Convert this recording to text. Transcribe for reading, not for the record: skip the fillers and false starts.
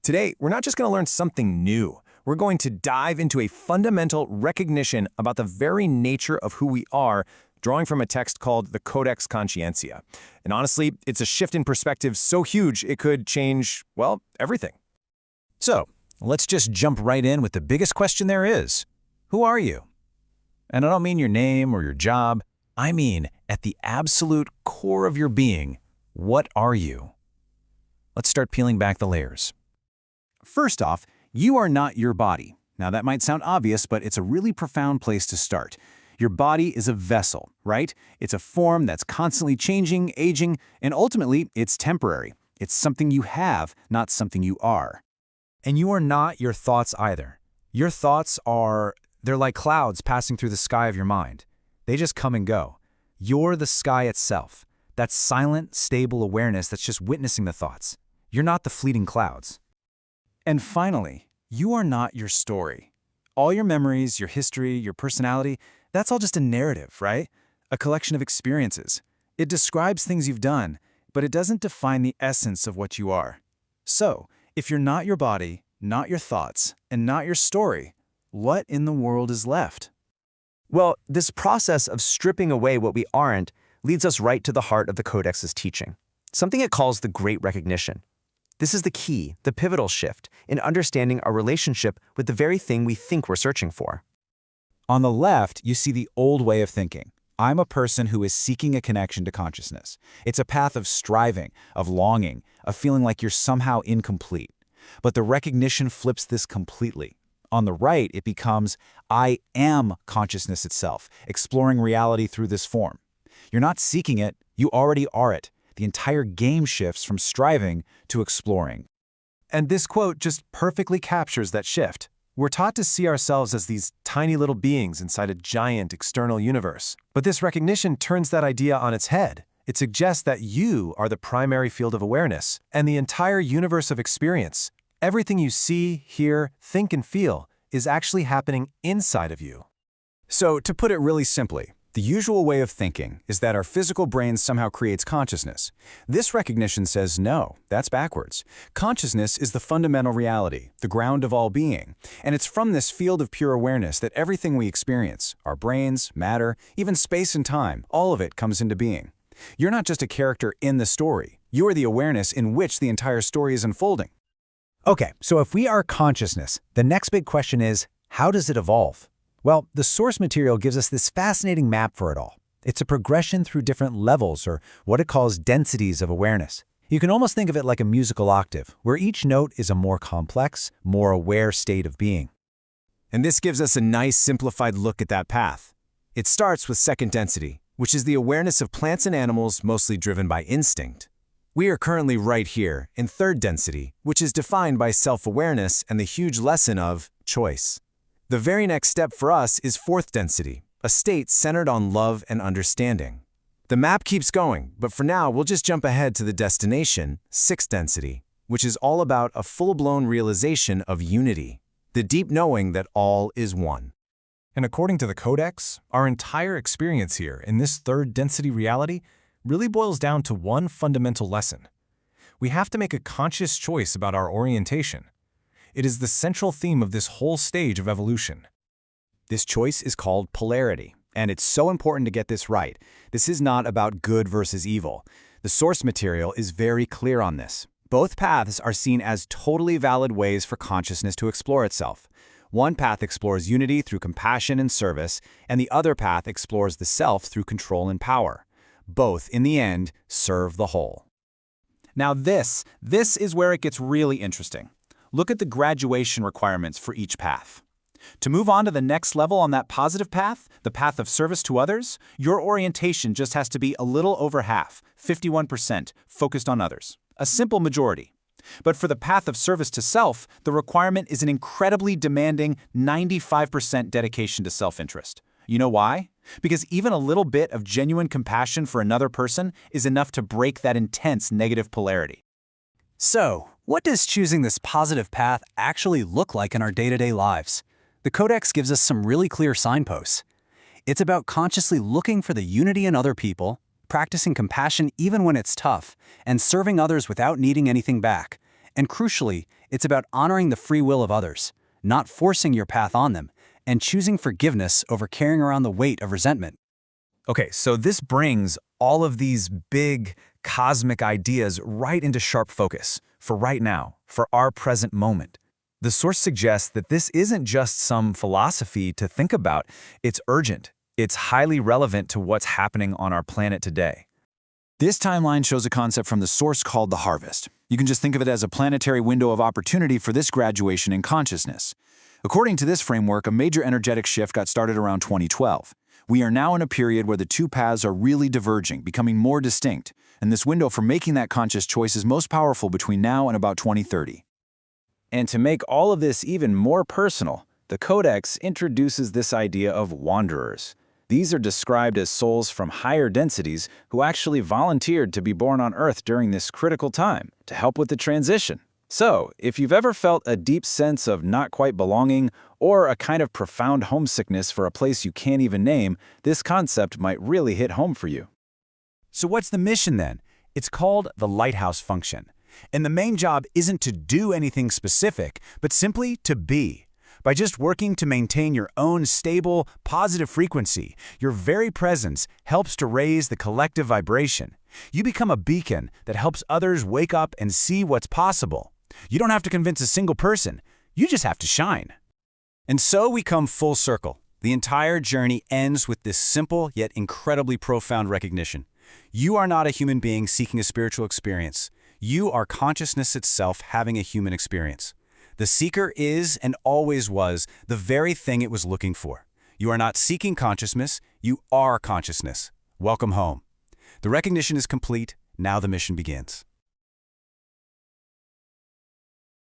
Today, we're not just going to learn something new. We're going to dive into a fundamental recognition about the very nature of who we are, drawing from a text called the Codex Conscientia. And honestly, it's a shift in perspective so huge it could change, well, everything. So, let's just jump right in with the biggest question there is. Who are you? And I don't mean your name or your job. I mean, at the absolute core of your being, what are you? Let's start peeling back the layers. First off, you are not your body. Now that might sound obvious, but it's a really profound place to start. Your body is a vessel, right? It's a form that's constantly changing, aging, and ultimately, it's temporary. It's something you have, not something you are. And you are not your thoughts either. Your thoughts they're like clouds passing through the sky of your mind. They just come and go. You're the sky itself. That silent, stable awareness that's just witnessing the thoughts. You're not the fleeting clouds. And finally, you are not your story. All your memories, your history, your personality, that's all just a narrative, right? A collection of experiences. It describes things you've done, but it doesn't define the essence of what you are. So, if you're not your body, not your thoughts, and not your story, what in the world is left? Well, this process of stripping away what we aren't leads us right to the heart of the Codex's teaching, something it calls the Great Recognition. This is the key, the pivotal shift in understanding our relationship with the very thing we think we're searching for. On the left, you see the old way of thinking. I'm a person who is seeking a connection to consciousness. It's a path of striving, of longing, of feeling like you're somehow incomplete. But the recognition flips this completely. On the right, it becomes, I am consciousness itself, exploring reality through this form. You're not seeking it, you already are it. The entire game shifts from striving to exploring. And this quote just perfectly captures that shift. We're taught to see ourselves as these tiny little beings inside a giant external universe. But this recognition turns that idea on its head. It suggests that you are the primary field of awareness and the entire universe of experience. Everything you see, hear, think, and feel is actually happening inside of you. So, to put it really simply, the usual way of thinking is that our physical brain somehow creates consciousness. This recognition says no, that's backwards. Consciousness is the fundamental reality, the ground of all being. And it's from this field of pure awareness that everything we experience, our brains, matter, even space and time, all of it comes into being. You're not just a character in the story. You are the awareness in which the entire story is unfolding. Okay, so if we are consciousness, the next big question is, how does it evolve? Well, the source material gives us this fascinating map for it all. It's a progression through different levels, or what it calls densities of awareness. You can almost think of it like a musical octave, where each note is a more complex, more aware state of being. And this gives us a nice simplified look at that path. It starts with second density, which is the awareness of plants and animals mostly driven by instinct. We are currently right here in third density, which is defined by self-awareness and the huge lesson of choice. The very next step for us is fourth density, a state centered on love and understanding. The map keeps going, but for now we'll just jump ahead to the destination, sixth density, which is all about a full-blown realization of unity, the deep knowing that all is one. And according to the Codex, our entire experience here in this third density reality really boils down to one fundamental lesson. We have to make a conscious choice about our orientation. It is the central theme of this whole stage of evolution. This choice is called polarity, and it's so important to get this right. This is not about good versus evil. The source material is very clear on this. Both paths are seen as totally valid ways for consciousness to explore itself. One path explores unity through compassion and service, and the other path explores the self through control and power. Both, in the end, serve the whole. Now this is where it gets really interesting. Look at the graduation requirements for each path. To move on to the next level on that positive path, the path of service to others, your orientation just has to be a little over half, 51%, focused on others. A simple majority. But for the path of service to self, the requirement is an incredibly demanding 95% dedication to self-interest. You know why? Because even a little bit of genuine compassion for another person is enough to break that intense negative polarity. So, what does choosing this positive path actually look like in our day-to-day lives? The Codex gives us some really clear signposts. It's about consciously looking for the unity in other people, practicing compassion even when it's tough, and serving others without needing anything back. And crucially, it's about honoring the free will of others, not forcing your path on them, and choosing forgiveness over carrying around the weight of resentment. Okay, so this brings all of these big cosmic ideas right into sharp focus, for right now, for our present moment. The source suggests that this isn't just some philosophy to think about, it's urgent. It's highly relevant to what's happening on our planet today. This timeline shows a concept from the source called the harvest. You can just think of it as a planetary window of opportunity for this graduation in consciousness. According to this framework, a major energetic shift got started around 2012. We are now in a period where the two paths are really diverging, becoming more distinct, and this window for making that conscious choice is most powerful between now and about 2030. And to make all of this even more personal, the Codex introduces this idea of wanderers. These are described as souls from higher densities who actually volunteered to be born on Earth during this critical time to help with the transition. So, if you've ever felt a deep sense of not quite belonging or a kind of profound homesickness for a place you can't even name, this concept might really hit home for you. So what's the mission then? It's called the lighthouse function. And the main job isn't to do anything specific, but simply to be. By just working to maintain your own stable, positive frequency, your very presence helps to raise the collective vibration. You become a beacon that helps others wake up and see what's possible. You don't have to convince a single person. You just have to shine. And so we come full circle. The entire journey ends with this simple yet incredibly profound recognition. You are not a human being seeking a spiritual experience. You are consciousness itself having a human experience. The seeker is and always was the very thing it was looking for. You are not seeking consciousness, you are consciousness. Welcome home. The recognition is complete, now the mission begins.